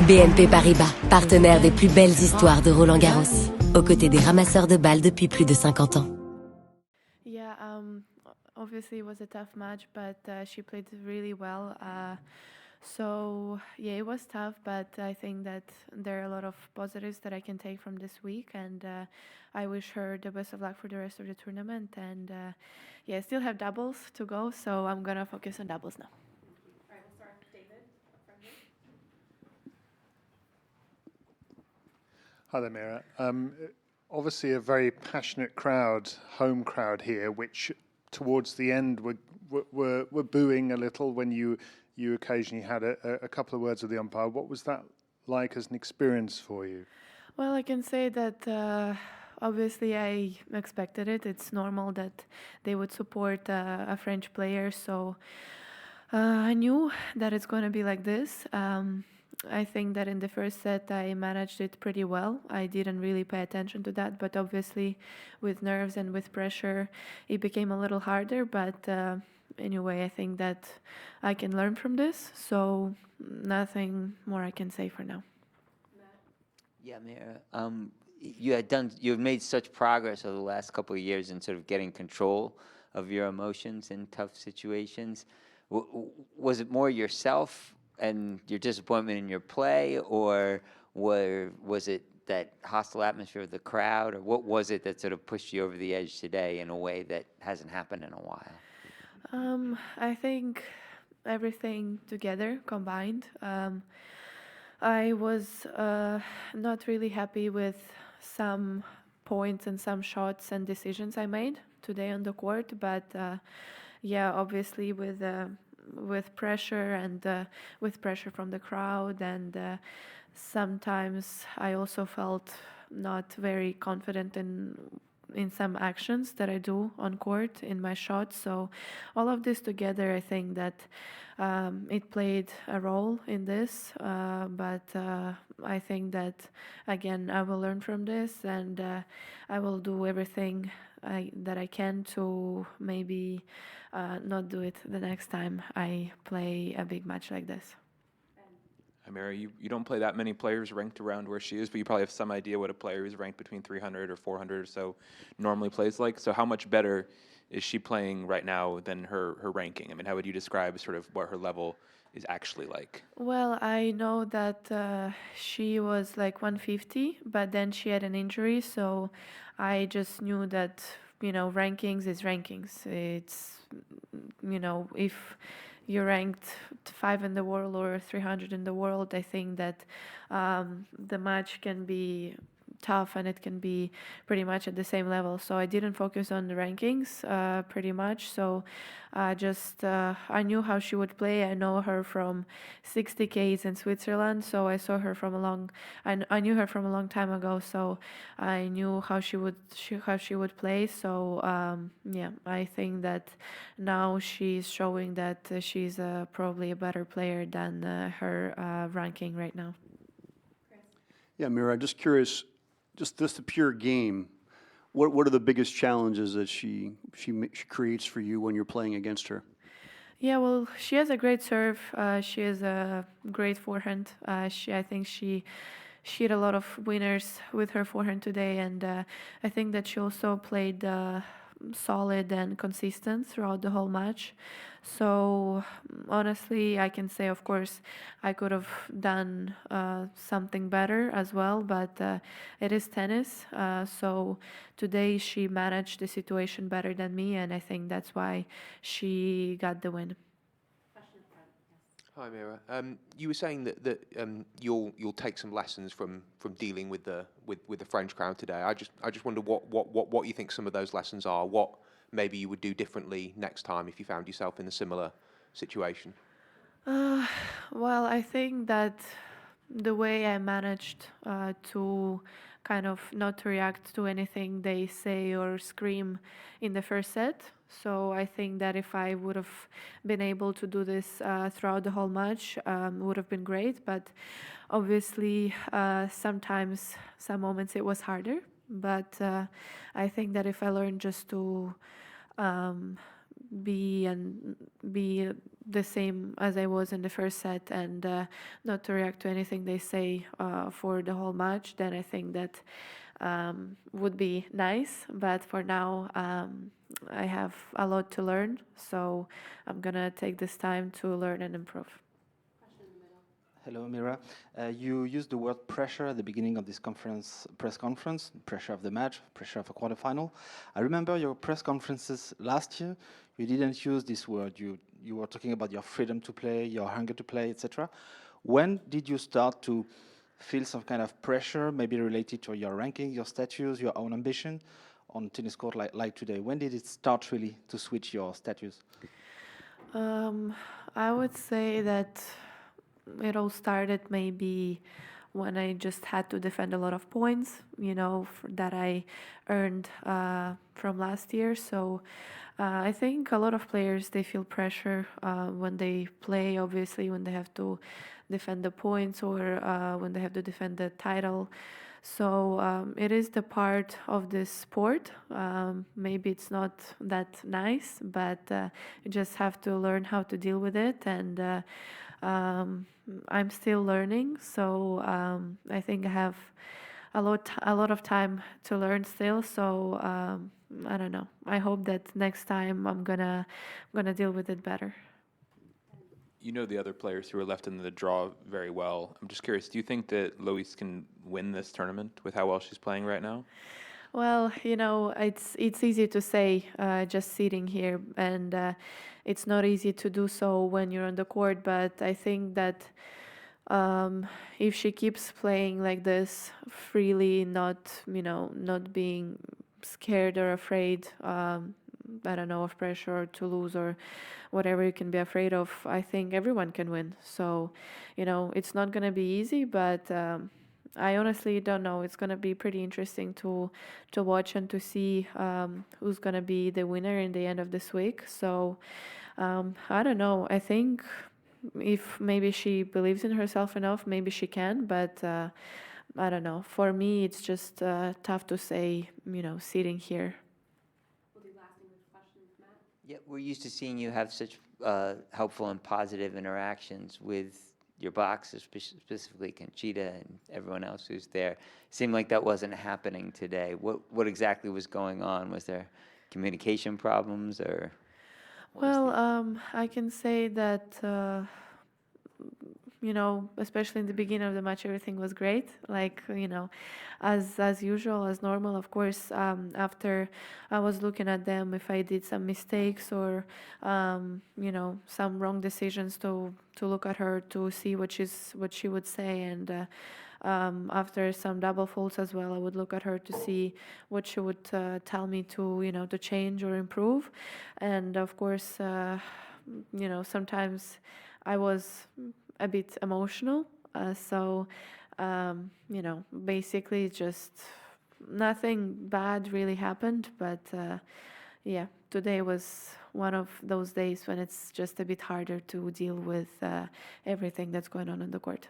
BNP Paribas, partenaire des plus belles histoires de Roland-Garros, aux côtés des ramasseurs de balles depuis plus de 50 ans. Yeah, obviously it was a tough match, but she played really well. So yeah, it was tough, but I think that there are a lot of positives that I can take from this week, and I wish her the best of luck for the rest of the tournament. And yeah, I still have doubles to go, so I'm gonna focus on doubles now. All right, we'll start with David from here. Hi there, Mirra. Obviously a very passionate crowd, home crowd here, which towards the end were booing a little when you occasionally had a couple of words with the umpire. What was that like as an experience for you? Well, I can say that obviously I expected it. It's normal that they would support a French player, so I knew that it's going to be like this. I think that in the first set I managed it pretty well. I didn't really pay attention to that, but obviously with nerves and with pressure it became a little harder, but anyway, I think that I can learn from this, so nothing more I can say for now. Yeah, Mirra, you've made such progress over the last couple of years in sort of getting control of your emotions in tough situations. Was it more yourself and your disappointment in your play, or was it that hostile atmosphere of the crowd, or what was it that sort of pushed you over the edge today in a way that hasn't happened in a while? I think everything together combined. I was not really happy with some points and some shots and decisions I made today on the court, but yeah, obviously with pressure and with pressure from the crowd, and sometimes I also felt not very confident in some actions that I do on court in my shots. So all of this together, I think that it played a role in this, but I think that again I will learn from this, and I will do everything that I can to maybe not do it the next time I play a big match like this. Mirra, you don't play that many players ranked around where she is, but you probably have some idea what a player who's ranked between 300 or 400 or so normally plays like. So how much better is she playing right now than her ranking? I mean, how would you describe sort of what her level is actually like? Well, I know that she was like 150, but then she had an injury, so I just knew that, rankings is rankings. It's, if you're ranked 5 in the world or 300 in the world, I think that the match can be tough and it can be pretty much at the same level. So I didn't focus on the rankings pretty much. So I knew how she would play. I know her from 60Ks in Switzerland, so I saw her I knew her from a long time ago. So I knew how she would play. So yeah, I think that now she's showing that she's probably a better player than her ranking right now. Yeah, Mirra, I'm just curious, just the pure game, what are the biggest challenges that she creates for you when you're playing against her? Yeah, well, she has a great serve. She has a great forehand. I think she hit a lot of winners with her forehand today, and I think that she also played solid and consistent throughout the whole match. So honestly, I can say, of course, I could have done something better as well, but it is tennis. So today she managed the situation better than me, and I think that's why she got the win. Hi, Mirra. You were saying that you'll take some lessons from dealing with the French crowd today. I just wonder what you think some of those lessons are. What maybe you would do differently next time if you found yourself in a similar situation. Well, I think that the way I managed to kind of not to react to anything they say or scream in the first set. So I think that if I would have been able to do this throughout the whole match, would have been great. But obviously, sometimes, some moments it was harder. But I think that if I learned just to be the same as I was in the first set, and not to react to anything they say for the whole match, then I think that would be nice. But for now, I have a lot to learn, so I'm gonna take this time to learn and improve. Hello, Mirra. You used the word pressure at the beginning of this press conference, pressure of the match, pressure of a quarterfinal. I remember your press conferences last year. You didn't use this word. You were talking about your freedom to play, your hunger to play, etc. When did you start to feel some kind of pressure, maybe related to your ranking, your status, your own ambition on tennis court like today? When did it start really to switch your status? I would say that it all started maybe when I just had to defend a lot of points, that I earned from last year. So I think a lot of players, they feel pressure when they play, obviously, when they have to defend the points or when they have to defend the title. So it is the part of this sport. Maybe it's not that nice, but you just have to learn how to deal with it. And I'm still learning, so I think I have a lot of time to learn still. So I don't know. I hope that next time I'm gonna deal with it better. You know the other players who are left in the draw very well. I'm just curious, do you think that Loïs can win this tournament with how well she's playing right now? Well, it's easy to say just sitting here, and it's not easy to do so when you're on the court. But I think that if she keeps playing like this freely, not being scared or afraid, I don't know, of pressure or to lose or whatever you can be afraid of, I think everyone can win. So, it's not gonna be easy, but I honestly don't know. It's gonna be pretty interesting to watch and to see who's gonna be the winner in the end of this week. So I don't know. I think if maybe she believes in herself enough, maybe she can. But I don't know. For me, it's just tough to say. Sitting here. Yeah, we're used to seeing you have such helpful and positive interactions with your boxers, specifically Conchita and everyone else who's there. Seemed like that wasn't happening today. What exactly was going on? Was there communication problems or? Well, I can say that especially in the beginning of the match, everything was great. Like, as usual, as normal. Of course, after I was looking at them, if I did some mistakes or, some wrong decisions, to look at her to see what she would say. And after some double faults as well, I would look at her to see what she would tell me to change or improve. And of course, sometimes I was a bit emotional. So, basically just nothing bad really happened. But yeah, today was one of those days when it's just a bit harder to deal with everything that's going on the court.